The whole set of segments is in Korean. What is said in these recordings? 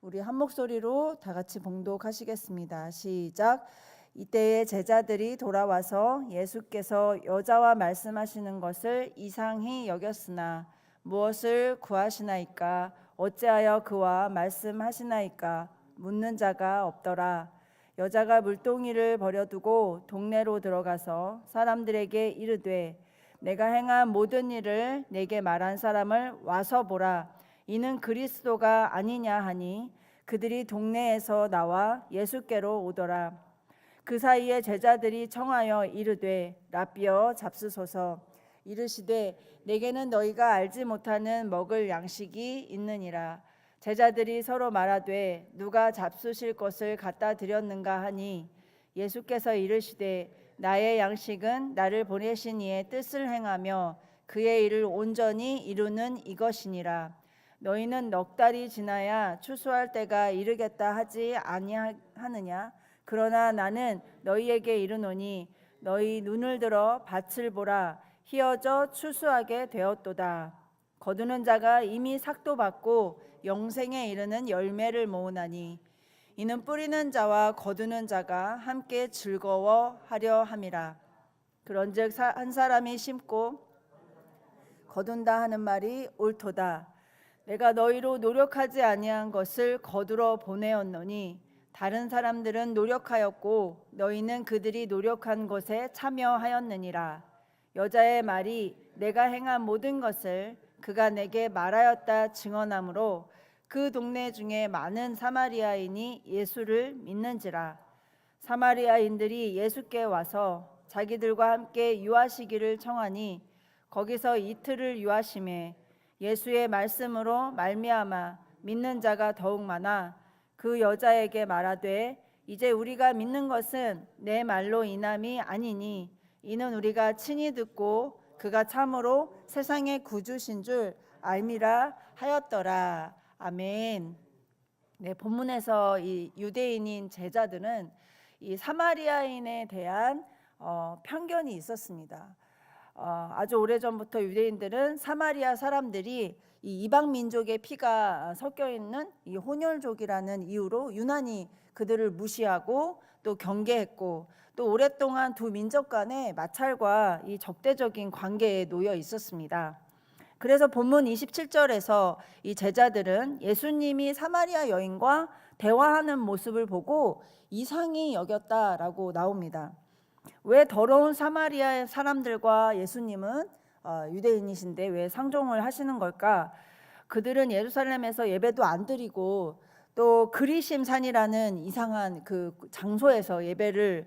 우리 한 목소리로 다 같이 봉독하시겠습니다. 시작. 이때에 제자들이 돌아와서 예수께서 여자와 말씀하시는 것을 이상히 여겼으나 무엇을 구하시나이까? 어찌하여 그와 말씀하시나이까? 묻는 자가 없더라. 여자가 물동이를 버려두고 동네로 들어가서 사람들에게 이르되 내가 행한 모든 일을 내게 말한 사람을 와서 보라. 이는 그리스도가 아니냐 하니 그들이 동네에서 나와 예수께로 오더라. 그 사이에 제자들이 청하여 이르되 랍비여 잡수소서. 이르시되 내게는 너희가 알지 못하는 먹을 양식이 있느니라. 제자들이 서로 말하되 누가 잡수실 것을 갖다 드렸는가 하니 예수께서 이르시되 나의 양식은 나를 보내신 이의 뜻을 행하며 그의 일을 온전히 이루는 이것이니라. 너희는 넉 달이 지나야 추수할 때가 이르겠다 하지 아니하느냐? 그러나 나는 너희에게 이르노니 너희 눈을 들어 밭을 보라. 희어져 추수하게 되었도다. 거두는 자가 이미 삭도 받고 영생에 이르는 열매를 모으나니 이는 뿌리는 자와 거두는 자가 함께 즐거워하려 함이라. 그런즉 한 사람이 심고 거둔다 하는 말이 옳도다. 내가 너희로 노력하지 아니한 것을 거두러 보내었노니 다른 사람들은 노력하였고 너희는 그들이 노력한 것에 참여하였느니라. 여자의 말이 내가 행한 모든 것을 그가 내게 말하였다 증언하므로 그 동네 중에 많은 사마리아인이 예수를 믿는지라. 사마리아인들이 예수께 와서 자기들과 함께 유하시기를 청하니 거기서 이틀을 유하심에 예수의 말씀으로 말미암아 믿는 자가 더욱 많아 그 여자에게 말하되 이제 우리가 믿는 것은 내 말로 인함이 아니니 이는 우리가 친히 듣고 그가 참으로 세상의 구주신 줄 알미라 하였더라. 아멘. 네, 본문에서 이 유대인인 제자들은 이 사마리아인에 대한 편견이 있었습니다. 아주 오래전부터 유대인들은 사마리아 사람들이 이 이방 민족의 피가 섞여 있는 이 혼혈족이라는 이유로 유난히 그들을 무시하고 또 경계했고 또 오랫동안 두 민족 간의 마찰과 이 적대적인 관계에 놓여 있었습니다. 그래서 본문 27절에서 이 제자들은 예수님이 사마리아 여인과 대화하는 모습을 보고 이상히 여겼다라고 나옵니다. 왜 더러운 사마리아 사람들과 예수님은 유대인이신데 왜 상종을 하시는 걸까? 그들은 예루살렘에서 예배도 안 드리고 또 그리심 산이라는 이상한 그 장소에서 예배를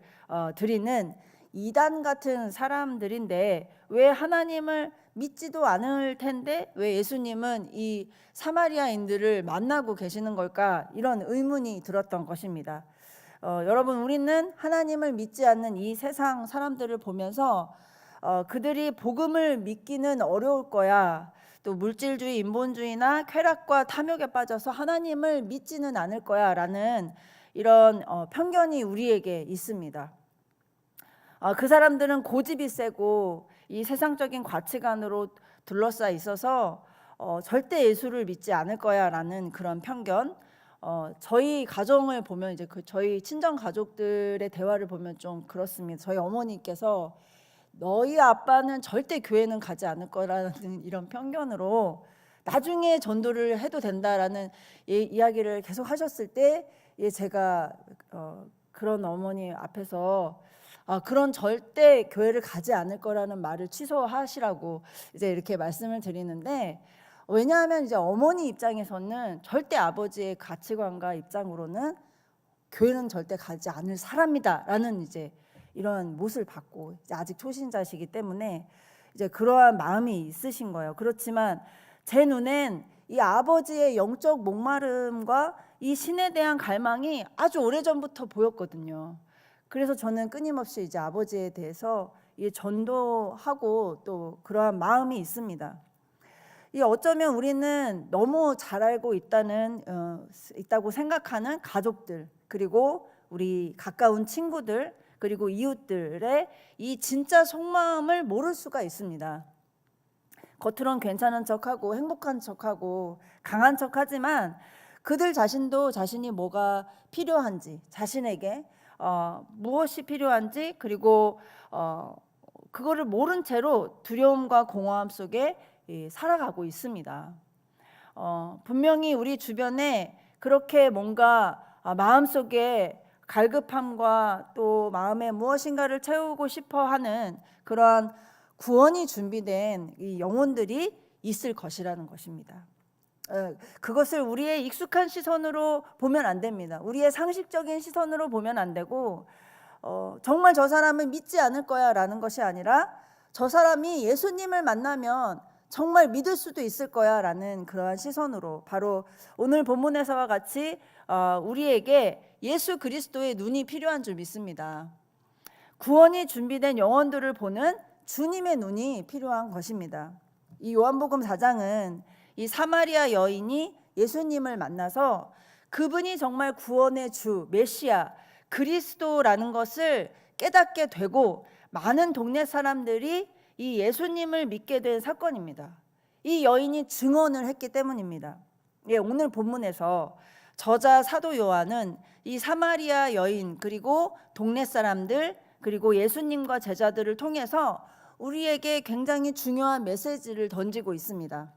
드리는 이단 같은 사람들인데 왜 하나님을 믿지도 않을 텐데 왜 예수님은 이 사마리아인들을 만나고 계시는 걸까? 이런 의문이 들었던 것입니다. 여러분, 우리는 하나님을 믿지 않는 이 세상 사람들을 보면서 그들이 복음을 믿기는 어려울 거야. 또 물질주의, 인본주의나 쾌락과 탐욕에 빠져서 하나님을 믿지는 않을 거야 라는 이런 편견이 우리에게 있습니다. 그 사람들은 고집이 세고 이 세상적인 가치관으로 둘러싸 있어서 절대 예수를 믿지 않을 거야 라는 그런 편견. 저희 가정을 보면 이제 저희 친정 가족들의 대화를 보면 좀 그렇습니다. 저희 어머니께서 너희 아빠는 절대 교회는 가지 않을 거라는 이런 편견으로 나중에 전도를 해도 된다라는 이야기를 계속 하셨을 때 제가 그런 어머니 앞에서 그런 절대 교회를 가지 않을 거라는 말을 취소하시라고 이제 이렇게 말씀을 드리는데, 왜냐하면 이제 어머니 입장에서는 절대 아버지의 가치관과 입장으로는 교회는 절대 가지 않을 사람이다라는 이제 이런 못을 받고 이제 아직 초신자시기 때문에 이제 그러한 마음이 있으신 거예요. 그렇지만 제 눈엔 이 아버지의 영적 목마름과 이 신에 대한 갈망이 아주 오래전부터 보였거든요. 그래서 저는 끊임없이 이제 아버지에 대해서 전도하고 또 그러한 마음이 있습니다. 어쩌면 우리는 너무 잘 알고 있다고 생각하는 가족들, 그리고 우리 가까운 친구들, 그리고 이웃들의 이 진짜 속마음을 모를 수가 있습니다. 겉으론 괜찮은 척하고 행복한 척하고 강한 척하지만 그들 자신도 자신이 뭐가 필요한지, 자신에게 무엇이 필요한지, 그리고 그거를 모른 채로 두려움과 공허함 속에 살아가고 있습니다. 분명히 우리 주변에 그렇게 뭔가 마음속에 갈급함과 또 마음에 무엇인가를 채우고 싶어 하는 그러한 구원이 준비된 이 영혼들이 있을 것이라는 것입니다. 그것을 우리의 익숙한 시선으로 보면 안 됩니다. 우리의 상식적인 시선으로 보면 안 되고, 정말 저 사람은 믿지 않을 거야 라는 것이 아니라, 저 사람이 예수님을 만나면 정말 믿을 수도 있을 거야 라는 그러한 시선으로, 바로 오늘 본문에서와 같이 우리에게 예수 그리스도의 눈이 필요한 줄 믿습니다. 구원이 준비된 영혼들을 보는 주님의 눈이 필요한 것입니다. 이 요한복음 4장은 이 사마리아 여인이 예수님을 만나서 그분이 정말 구원의 주, 메시아, 그리스도라는 것을 깨닫게 되고 많은 동네 사람들이 이 예수님을 믿게 된 사건입니다. 이 여인이 증언을 했기 때문입니다. 오늘 본문에서 저자 사도 요한은 이 사마리아 여인, 그리고 동네 사람들, 그리고 예수님과 제자들을 통해서 우리에게 굉장히 중요한 메시지를 던지고 있습니다.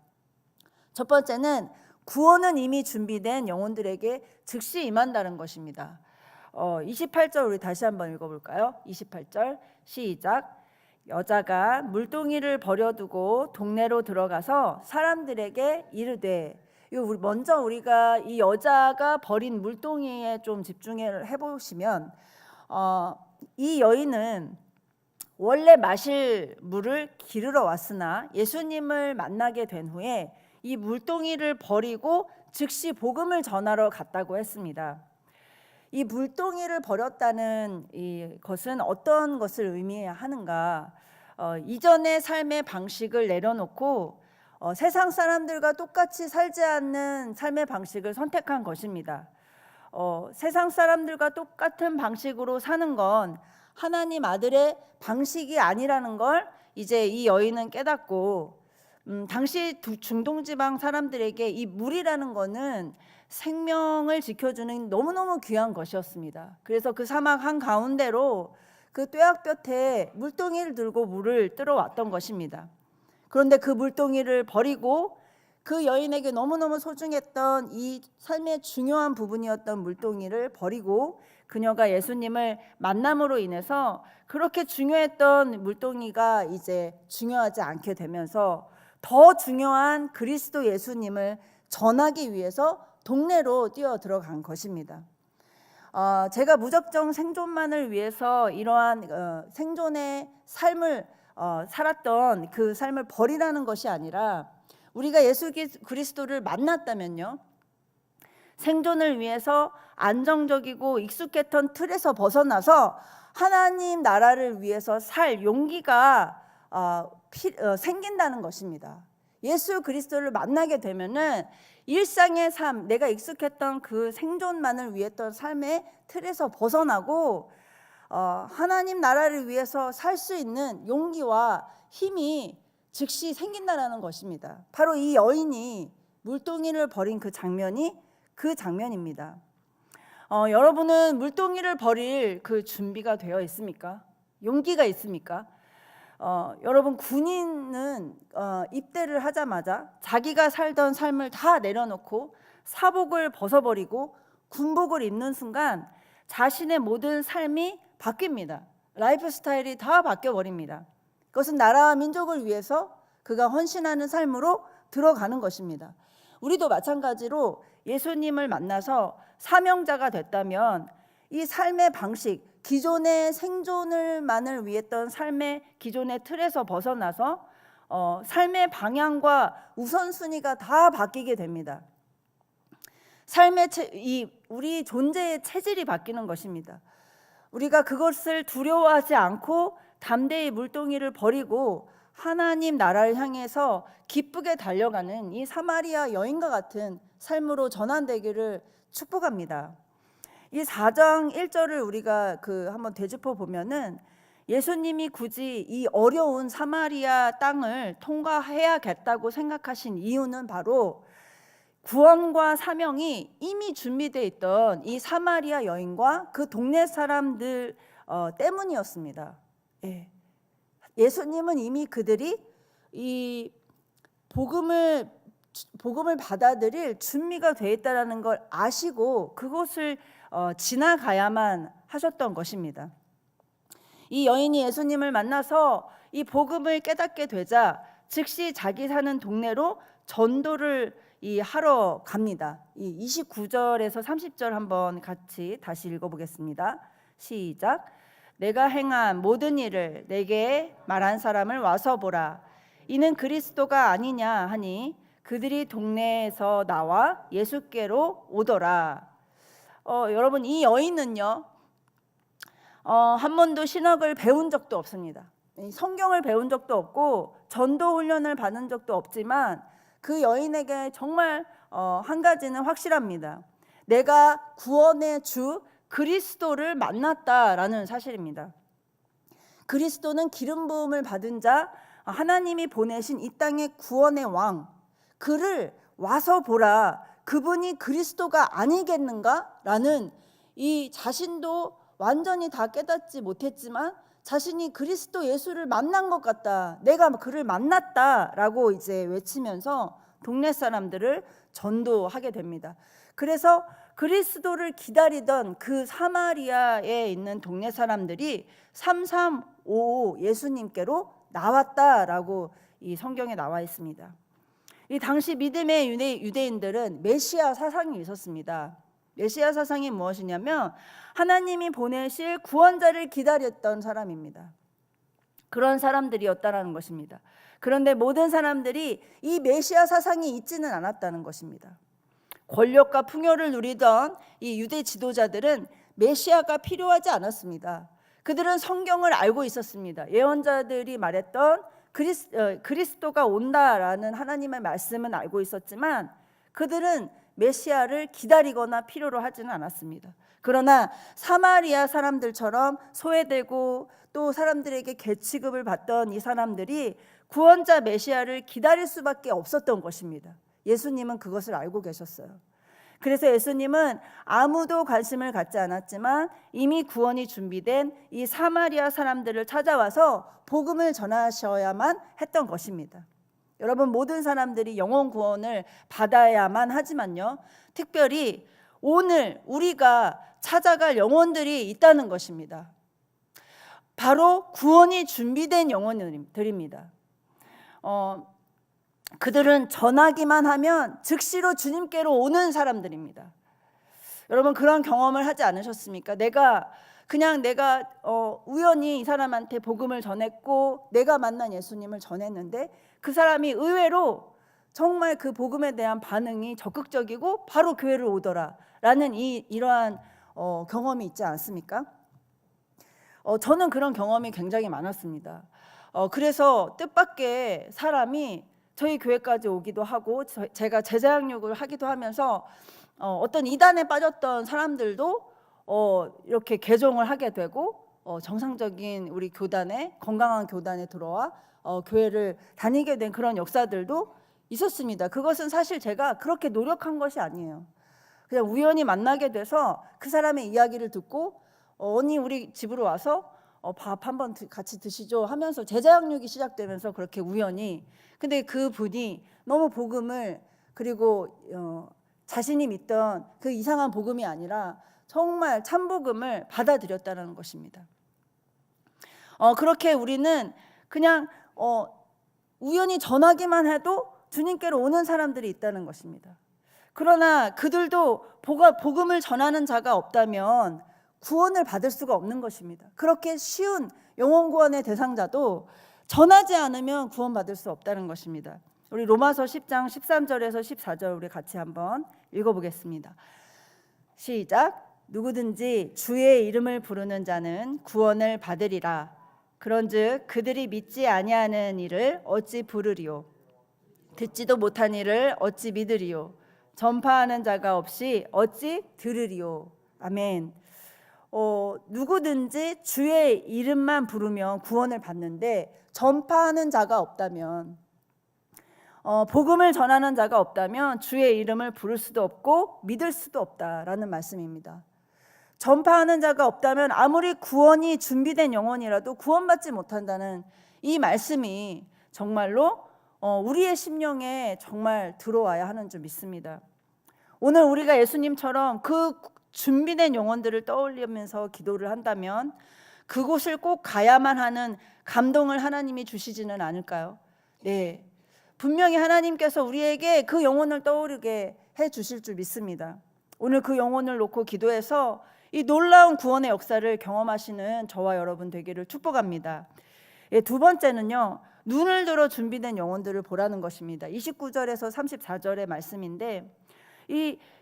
첫 번째는 구원은 이미 준비된 영혼들에게 즉시 임한다는 것입니다. 28절 우리 다시 한번 읽어볼까요? 28절 시작. 여자가 물동이를 버려두고 동네로 들어가서 사람들에게 이르되, 먼저 우리가 이 여자가 버린 물동이에 좀 집중해 보시면, 이 여인은 원래 마실 물을 기르러 왔으나 예수님을 만나게 된 후에 이 물동이를 버리고 즉시 복음을 전하러 갔다고 했습니다. 이 물동이를 버렸다는 것은 어떤 것을 의미하는가? 이전의 삶의 방식을 내려놓고 세상 사람들과 똑같이 살지 않는 삶의 방식을 선택한 것입니다. 세상 사람들과 똑같은 방식으로 사는 건 하나님 아들의 방식이 아니라는 걸 이제 이 여인은 깨닫고, 당시 중동지방 사람들에게 이 물이라는 거는 생명을 지켜주는 너무너무 귀한 것이었습니다. 그래서 그 사막 한가운데로 그 뙤약볕에 물동이를 들고 물을 뜨러 왔던 것입니다. 그런데 그 물동이를 버리고 그 여인에게 너무너무 소중했던 이 삶의 중요한 부분이었던 물동이를 버리고 그녀가 예수님을 만남으로 인해서 그렇게 중요했던 물동이가 이제 중요하지 않게 되면서 더 중요한 그리스도 예수님을 전하기 위해서 동네로 뛰어 들어간 것입니다. 제가 무작정 생존만을 위해서 이러한 생존의 삶을 살았던 그 삶을 버리라는 것이 아니라, 우리가 예수 그리스도를 만났다면요, 생존을 위해서 안정적이고 익숙했던 틀에서 벗어나서 하나님 나라를 위해서 살 용기가 생긴다는 것입니다. 예수 그리스도를 만나게 되면은 일상의 삶, 내가 익숙했던 그 생존만을 위했던 삶의 틀에서 벗어나고 하나님 나라를 위해서 살 수 있는 용기와 힘이 즉시 생긴다는 것입니다. 바로 이 여인이 물동이를 버린 그 장면입니다. 여러분은 물동이를 버릴 그 준비가 되어 있습니까? 용기가 있습니까? 여러분, 군인은 입대를 하자마자 자기가 살던 삶을 다 내려놓고 사복을 벗어버리고 군복을 입는 순간 자신의 모든 삶이 바뀝니다. 라이프 스타일이 다 바뀌어버립니다. 그것은 나라와 민족을 위해서 그가 헌신하는 삶으로 들어가는 것입니다. 우리도 마찬가지로 예수님을 만나서 사명자가 됐다면 이 삶의 방식, 기존의 생존을만을 위했던 삶의 기존의 틀에서 벗어나서 삶의 방향과 우선순위가 다 바뀌게 됩니다. 삶의 우리 존재의 체질이 바뀌는 것입니다. 우리가 그것을 두려워하지 않고 담대히 물동이를 버리고 하나님 나라를 향해서 기쁘게 달려가는 이 사마리아 여인과 같은 삶으로 전환되기를 축복합니다. 이 4장 1절을 우리가 한번 되짚어 보면은 예수님이 굳이 이 어려운 사마리아 땅을 통과해야겠다고 생각하신 이유는 바로 구원과 사명이 이미 준비되어 있던 이 사마리아 여인과 그 동네 사람들 때문이었습니다. 예. 예수님은 이미 그들이 이 복음을 받아들일 준비가 되어 있다는 걸 아시고 그곳을 지나가야만 하셨던 것입니다. 이 여인이 예수님을 만나서 이 복음을 깨닫게 되자 즉시 자기 사는 동네로 전도를 하러 갑니다. 이 29절에서 30절 한번 같이 다시 읽어보겠습니다. 시작. 내가 행한 모든 일을 내게 말한 사람을 와서 보라. 이는 그리스도가 아니냐 하니 그들이 동네에서 나와 예수께로 오더라. 여러분, 이 여인은요 한 번도 신학을 배운 적도 없습니다. 성경을 배운 적도 없고 전도 훈련을 받은 적도 없지만 그 여인에게 정말 한 가지는 확실합니다. 내가 구원의 주 그리스도를 만났다라는 사실입니다. 그리스도는 기름 부음을 받은 자, 하나님이 보내신 이 땅의 구원의 왕, 그를 와서 보라. 그분이 그리스도가 아니겠는가? 라는 이 자신도 완전히 다 깨닫지 못했지만 자신이 그리스도 예수를 만난 것 같다. 내가 그를 만났다라고 이제 외치면서 동네 사람들을 전도하게 됩니다. 그래서 그리스도를 기다리던 그 사마리아에 있는 동네 사람들이 3355 예수님께로 나왔다라고 이 성경에 나와 있습니다. 이 당시 믿음의 유대인들은 메시아 사상이 있었습니다. 메시아 사상이 무엇이냐면 하나님이 보내실 구원자를 기다렸던 사람입니다. 그런 사람들이었다라는 것입니다. 그런데 모든 사람들이 이 메시아 사상이 있지는 않았다는 것입니다. 권력과 풍요를 누리던 이 유대 지도자들은 메시아가 필요하지 않았습니다. 그들은 성경을 알고 있었습니다. 예언자들이 말했던 그리스도가 온다라는 하나님의 말씀은 알고 있었지만 그들은 메시아를 기다리거나 필요로 하지는 않았습니다. 그러나 사마리아 사람들처럼 소외되고 또 사람들에게 계취급을 받던 이 사람들이 구원자 메시아를 기다릴 수밖에 없었던 것입니다. 예수님은 그것을 알고 계셨어요. 그래서 예수님은 아무도 관심을 갖지 않았지만 이미 구원이 준비된 이 사마리아 사람들을 찾아와서 복음을 전하셔야만 했던 것입니다. 여러분, 모든 사람들이 영혼 구원을 받아야만 하지만요, 특별히 오늘 우리가 찾아갈 영혼들이 있다는 것입니다. 바로 구원이 준비된 영혼들입니다. 그들은 전하기만 하면 즉시로 주님께로 오는 사람들입니다. 여러분, 그런 경험을 하지 않으셨습니까? 내가 우연히 이 사람한테 복음을 전했고 내가 만난 예수님을 전했는데 그 사람이 의외로 정말 그 복음에 대한 반응이 적극적이고 바로 교회를 오더라 라는 이러한 경험이 있지 않습니까? 저는 그런 경험이 굉장히 많았습니다. 그래서 뜻밖의 사람이 저희 교회까지 오기도 하고 제가 제자양육을 하기도 하면서 어떤 이단에 빠졌던 사람들도 이렇게 개종을 하게 되고 정상적인 우리 교단에, 건강한 교단에 들어와 교회를 다니게 된 그런 역사들도 있었습니다. 그것은 사실 제가 그렇게 노력한 것이 아니에요. 그냥 우연히 만나게 돼서 그 사람의 이야기를 듣고 언니 우리 집으로 와서 밥 한번 같이 드시죠 하면서 제자양육이 시작되면서 그렇게 우연히, 근데 그 분이 너무 복음을, 그리고 자신이 믿던 그 이상한 복음이 아니라 정말 참복음을 받아들였다는 것입니다. 그렇게 우리는 그냥 우연히 전하기만 해도 주님께로 오는 사람들이 있다는 것입니다. 그러나 그들도 복음을 전하는 자가 없다면 구원을 받을 수가 없는 것입니다. 그렇게 쉬운 영혼 구원의 대상자도 전하지 않으면 구원받을 수 없다는 것입니다. 우리 로마서 10장 13절에서 14절 우리 같이 한번 읽어보겠습니다. 시작. 누구든지 주의 이름을 부르는 자는 구원을 받으리라. 그런즉 그들이 믿지 아니하는 이를 어찌 부르리요? 듣지도 못한 이를 어찌 믿으리요? 전파하는 자가 없이 어찌 들으리요? 아멘. 누구든지 주의 이름만 부르면 구원을 받는데 전파하는 자가 없다면 복음을 전하는 자가 없다면 주의 이름을 부를 수도 없고 믿을 수도 없다라는 말씀입니다. 전파하는 자가 없다면 아무리 구원이 준비된 영혼이라도 구원받지 못한다는 이 말씀이 정말로 우리의 심령에 정말 들어와야 하는 줄 믿습니다. 오늘 우리가 예수님처럼 그 준비된 영혼들을 떠올리면서 기도를 한다면 그곳을 꼭 가야만 하는 감동을 하나님이 주시지는 않을까요? 네, 분명히 하나님께서 우리에게 그 영혼을 떠오르게 해 주실 줄 믿습니다. 오늘 그 영혼을 놓고 기도해서 이 놀라운 구원의 역사를 경험하시는 저와 여러분 되기를 축복합니다. 두 번째는요, 눈을 들어 준비된 영혼들을 보라는 것입니다. 29절에서 34절의 말씀인데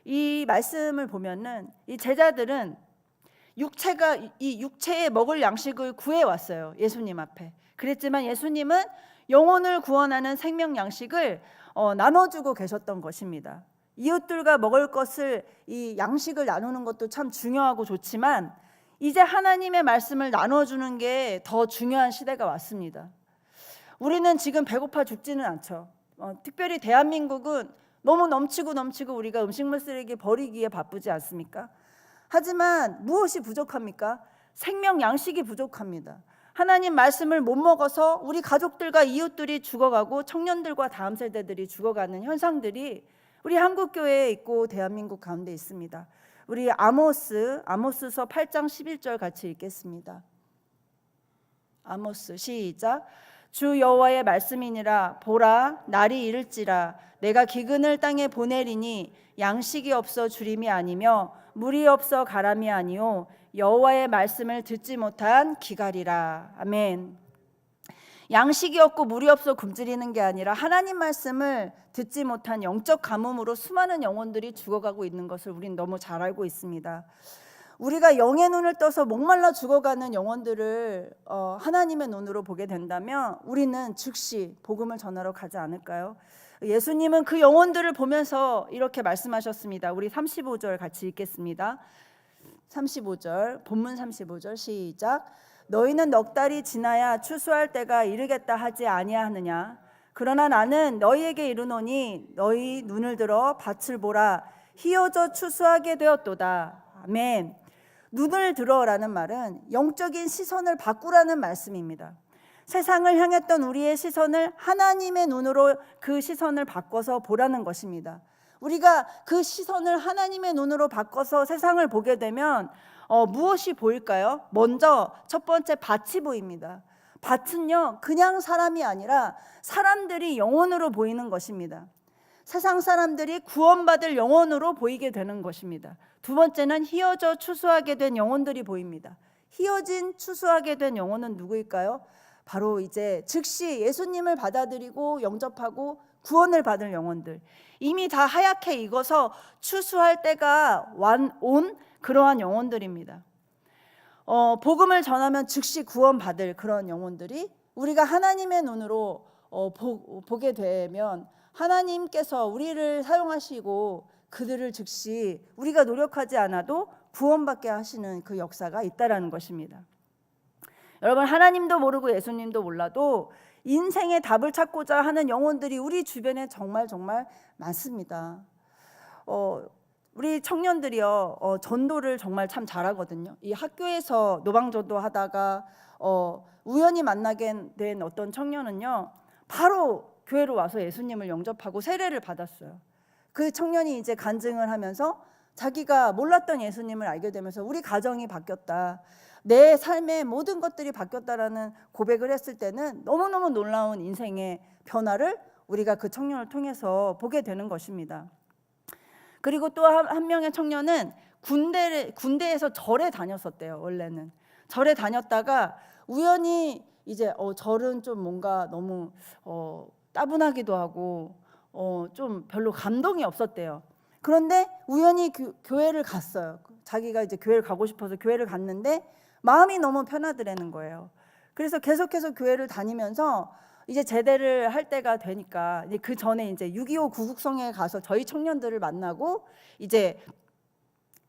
이 말씀을 보면은 이 제자들은 이 육체에 먹을 양식을 구해 왔어요. 예수님 앞에. 그랬지만 예수님은 영혼을 구원하는 생명 양식을 나눠주고 계셨던 것입니다. 이웃들과 먹을 것을, 이 양식을 나누는 것도 참 중요하고 좋지만 이제 하나님의 말씀을 나눠주는 게 더 중요한 시대가 왔습니다. 우리는 지금 배고파 죽지는 않죠. 특별히 대한민국은 너무 넘치고 우리가 음식물 쓰레기 버리기에 바쁘지 않습니까? 하지만 무엇이 부족합니까? 생명 양식이 부족합니다. 하나님 말씀을 못 먹어서 우리 가족들과 이웃들이 죽어가고 청년들과 다음 세대들이 죽어가는 현상들이 우리 한국교회에 있고 대한민국 가운데 있습니다. 우리 아모스서 8장 11절 같이 읽겠습니다. 아모스 시작. 주 여호와의 말씀이니라. 보라, 날이 이를지라. 내가 기근을 땅에 보내리니 양식이 없어 주림이 아니며 물이 없어 가람이 아니요 여호와의 말씀을 듣지 못한 기갈이라. 아멘. 양식이 없고 물이 없어 굶주리는 게 아니라 하나님 말씀을 듣지 못한 영적 가뭄으로 수많은 영혼들이 죽어가고 있는 것을 우린 너무 잘 알고 있습니다. 우리가 영의 눈을 떠서 목말라 죽어가는 영혼들을 하나님의 눈으로 보게 된다면 우리는 즉시 복음을 전하러 가지 않을까요? 예수님은 그 영혼들을 보면서 이렇게 말씀하셨습니다. 우리 35절 같이 읽겠습니다. 35절, 본문 35절 시작. 너희는 넉 달이 지나야 추수할 때가 이르겠다 하지 아니하느냐? 그러나 나는 너희에게 이르노니 너희 눈을 들어 밭을 보라. 희어져 추수하게 되었도다. 아멘. 눈을 들어라는 말은 영적인 시선을 바꾸라는 말씀입니다. 세상을 향했던 우리의 시선을 하나님의 눈으로 그 시선을 바꿔서 보라는 것입니다. 우리가 그 시선을 하나님의 눈으로 바꿔서 세상을 보게 되면 무엇이 보일까요? 먼저 첫 번째 밭이 보입니다. 밭은요, 그냥 사람이 아니라 사람들이 영혼으로 보이는 것입니다. 세상 사람들이 구원받을 영혼으로 보이게 되는 것입니다. 두 번째는 희어져 추수하게 된 영혼들이 보입니다. 희어진 추수하게 된 영혼은 누구일까요? 바로 이제 즉시 예수님을 받아들이고 영접하고 구원을 받을 영혼들, 이미 다 하얗게 익어서 추수할 때가 온 그러한 영혼들입니다. 복음을 전하면 즉시 구원받을 그런 영혼들이 우리가 하나님의 눈으로 보게 되면 하나님께서 우리를 사용하시고 그들을 즉시 우리가 노력하지 않아도 구원받게 하시는 그 역사가 있다라는 것입니다. 여러분, 하나님도 모르고 예수님도 몰라도 인생의 답을 찾고자 하는 영혼들이 우리 주변에 정말 많습니다. 우리 청년들이요, 전도를 정말 참 잘하거든요. 이 학교에서 노방전도 하다가 우연히 만나게 된 어떤 청년은요, 바로 교회로 와서 예수님을 영접하고 세례를 받았어요. 그 청년이 이제 간증을 하면서 자기가 몰랐던 예수님을 알게 되면서 우리 가정이 바뀌었다, 내 삶의 모든 것들이 바뀌었다라는 고백을 했을 때는 너무너무 놀라운 인생의 변화를 우리가 그 청년을 통해서 보게 되는 것입니다. 그리고 또 한 명의 청년은 군대에서 절에 다녔었대요. 원래는 절에 다녔다가 우연히 이제 절은 좀 뭔가 너무 따분하기도 하고 좀 별로 감동이 없었대요. 그런데 우연히 교회를 갔어요. 자기가 이제 교회를 가고 싶어서 교회를 갔는데 마음이 너무 편하더라는 거예요. 그래서 계속해서 교회를 다니면서 이제 제대를 할 때가 되니까 이제 그 전에 이제 6.25 구국성에 가서 저희 청년들을 만나고 이제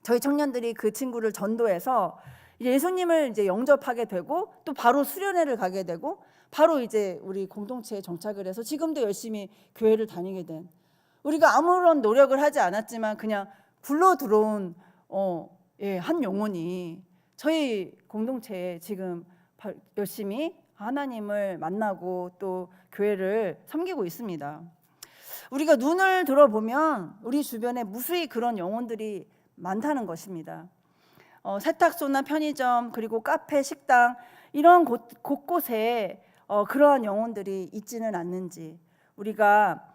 저희 청년들이 그 친구를 전도해서 예수님을 이제 영접하게 되고 또 바로 수련회를 가게 되고 바로 이제 우리 공동체에 정착을 해서 지금도 열심히 교회를 다니게 된, 우리가 아무런 노력을 하지 않았지만 그냥 굴러 들어온 한 영혼이 저희 공동체에 지금 열심히 하나님을 만나고 또 교회를 섬기고 있습니다. 우리가 눈을 들어보면 우리 주변에 무수히 그런 영혼들이 많다는 것입니다. 세탁소나 편의점, 그리고 카페, 식당, 이런 곳곳에 그러한 영혼들이 있지는 않는지, 우리가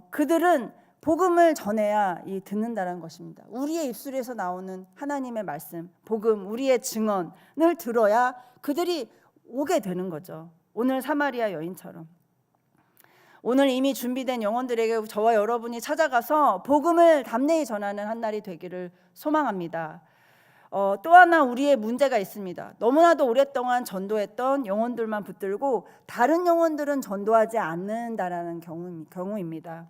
그들은 복음을 전해야 듣는다는 것입니다. 우리의 입술에서 나오는 하나님의 말씀, 복음, 우리의 증언을 들어야 그들이 오게 되는 거죠. 오늘 사마리아 여인처럼 오늘 이미 준비된 영혼들에게 저와 여러분이 찾아가서 복음을 담대히 전하는 한 날이 되기를 소망합니다. 또 하나 우리의 문제가 있습니다. 너무나도 오랫동안 전도했던 영혼들만 붙들고 다른 영혼들은 전도하지 않는다라는 경우입니다.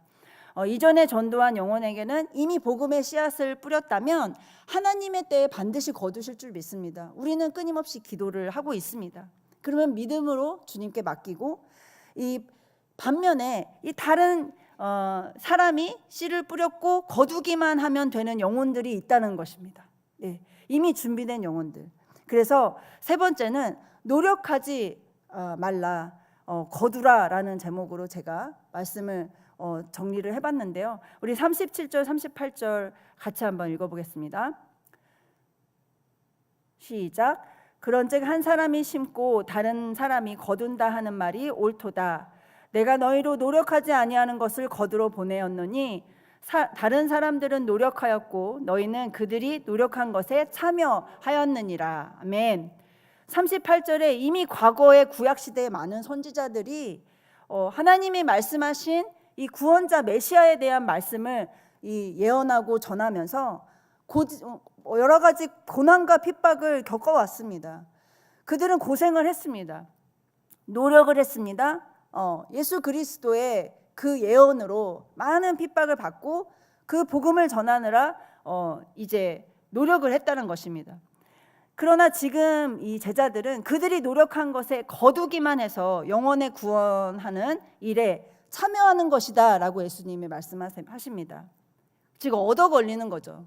이전에 전도한 영혼에게는 이미 복음의 씨앗을 뿌렸다면 하나님의 때에 반드시 거두실 줄 믿습니다. 우리는 끊임없이 기도를 하고 있습니다. 그러면 믿음으로 주님께 맡기고, 이 반면에 이 다른 사람이 씨를 뿌렸고 거두기만 하면 되는 영혼들이 있다는 것입니다. 이미 준비된 영혼들. 그래서 세 번째는 노력하지 말라, 거두라라는 제목으로 제가 말씀을 정리를 해봤는데요. 우리 37절 38절 같이 한번 읽어보겠습니다. 시작. 그런즉 한 사람이 심고 다른 사람이 거둔다 하는 말이 옳도다. 내가 너희로 노력하지 아니하는 것을 거두러 보내었노니 다른 사람들은 노력하였고 너희는 그들이 노력한 것에 참여하였느니라. 아멘. 38절에 이미 과거의 구약시대의 많은 선지자들이 하나님이 말씀하신 이 구원자 메시아에 대한 말씀을 예언하고 전하면서 여러 가지 고난과 핍박을 겪어왔습니다. 그들은 고생을 했습니다. 노력을 했습니다. 예수 그리스도의 그 예언으로 많은 핍박을 받고 그 복음을 전하느라 이제 노력을 했다는 것입니다. 그러나 지금 이 제자들은 그들이 노력한 것에 거두기만 해서 영혼의 구원하는 일에 참여하는 것이다 라고 예수님이 말씀하십니다. 지금 얻어 걸리는 거죠.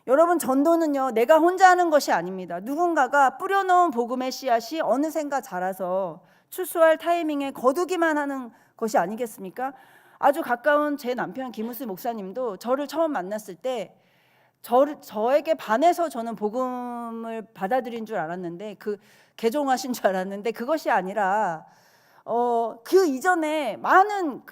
여러분, 전도는요, 내가 혼자 하는 것이 아닙니다. 누군가가 뿌려놓은 복음의 씨앗이 어느샌가 자라서 추수할 타이밍에 거두기만 하는 것이 아니겠습니까? 아주 가까운 제 남편 김우수 목사님도 저를 처음 만났을 때 저에게 반해서 저는 복음을 받아들인 줄 알았는데, 개종하신 줄 알았는데 그것이 아니라 그 이전에 많은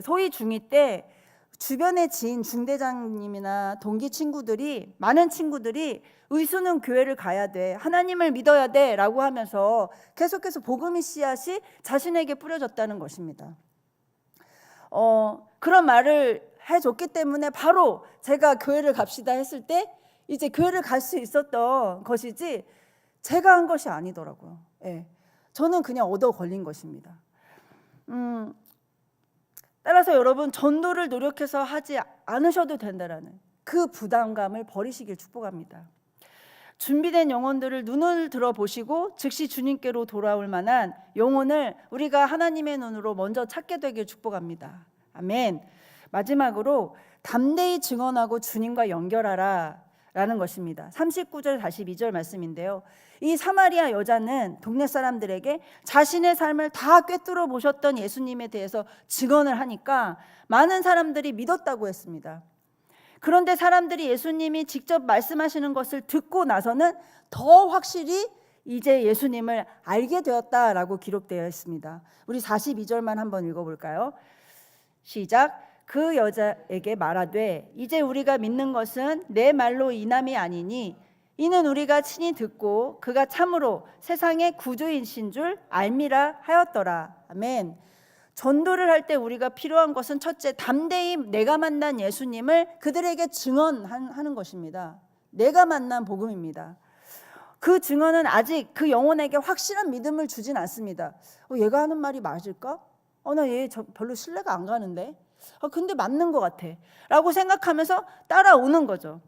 소위 중2 때 주변의 지인, 중대장님이나 동기 친구들이, 많은 친구들이 의수는 교회를 가야 돼, 하나님을 믿어야 돼 라고 하면서 계속해서 복음의 씨앗이 자신에게 뿌려졌다는 것입니다. 그런 말을 해줬기 때문에 바로 제가 교회를 갑시다 했을 때 이제 교회를 갈 수 있었던 것이지 제가 한 것이 아니더라고요. 저는 그냥 얻어 걸린 것입니다. 따라서 여러분, 전도를 노력해서 하지 않으셔도 된다라는 그 부담감을 버리시길 축복합니다. 준비된 영혼들을 눈을 들어보시고 즉시 주님께로 돌아올 만한 영혼을 우리가 하나님의 눈으로 먼저 찾게 되길 축복합니다. 아멘. 마지막으로 담대히 증언하고 주님과 연결하라 라는 것입니다. 39절 42절 말씀인데요, 이 사마리아 여자는 동네 사람들에게 자신의 삶을 다 꿰뚫어 보셨던 예수님에 대해서 증언을 하니까 많은 사람들이 믿었다고 했습니다. 그런데 사람들이 예수님이 직접 말씀하시는 것을 듣고 나서는 더 확실히 이제 예수님을 알게 되었다라고 기록되어 있습니다. 우리 42절만 한번 읽어볼까요? 시작. 그 여자에게 말하되 이제 우리가 믿는 것은 내 말로 인함이 아니니 이는 우리가 친히 듣고 그가 참으로 세상의 구주이신 줄 알미라 하였더라. 아멘. 전도를 할 때 우리가 필요한 것은 첫째, 담대히 내가 만난 예수님을 그들에게 증언하는 것입니다. 내가 만난 복음입니다. 그 증언은 아직 그 영혼에게 확실한 믿음을 주진 않습니다. 얘가 하는 말이 맞을까? 나 얘 별로 신뢰가 안 가는데, 근데 맞는 것 같아 라고 생각하면서 따라오는 거죠.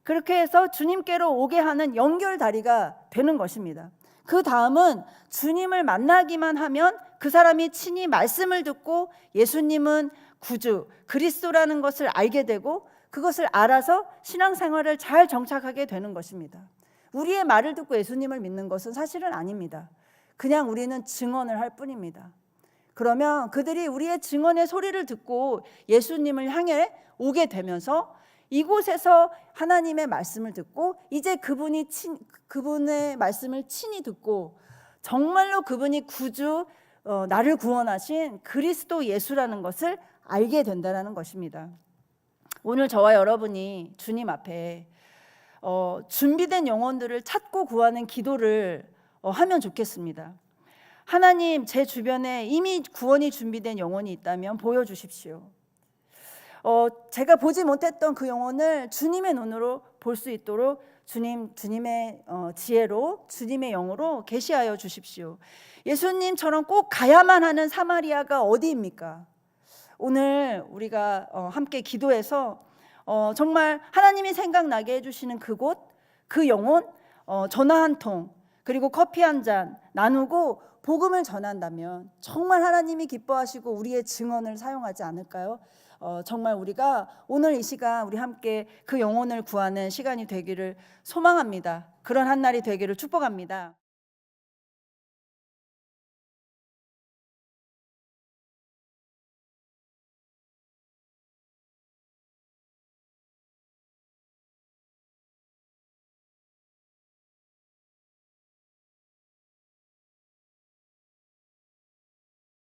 그렇게 해서 주님께로 오게 하는 연결다리가 되는 것입니다. 그 다음은 주님을 만나기만 하면 그 사람이 친히 말씀을 듣고 예수님은 구주, 그리스도라는 것을 알게 되고 그것을 알아서 신앙생활을 잘 정착하게 되는 것입니다. 우리의 말을 듣고 예수님을 믿는 것은 사실은 아닙니다. 그냥 우리는 증언을 할 뿐입니다. 그러면 그들이 우리의 증언의 소리를 듣고 예수님을 향해 오게 되면서 이곳에서 하나님의 말씀을 듣고 이제 그분의 말씀을 친히 듣고 정말로 그분이 구주, 나를 구원하신 그리스도 예수라는 것을 알게 된다는 것입니다. 오늘 저와 여러분이 주님 앞에 준비된 영혼들을 찾고 구하는 기도를 하면 좋겠습니다. 하나님, 제 주변에 이미 구원이 준비된 영혼이 있다면 보여주십시오. 제가 보지 못했던 그 영혼을 주님의 눈으로 볼 수 있도록 주님의 지혜로, 주님의 영으로 계시하여 주십시오. 예수님처럼 꼭 가야만 하는 사마리아가 어디입니까? 오늘 우리가 함께 기도해서 정말 하나님이 생각나게 해주시는 그곳, 그 영혼, 전화 한 통, 그리고 커피 한 잔 나누고 복음을 전한다면 정말 하나님이 기뻐하시고 우리의 증언을 사용하지 않을까요? 정말 우리가 오늘 이 시간 우리 함께 그 영혼을 구하는 시간이 되기를 소망합니다. 그런 한 날이 되기를 축복합니다.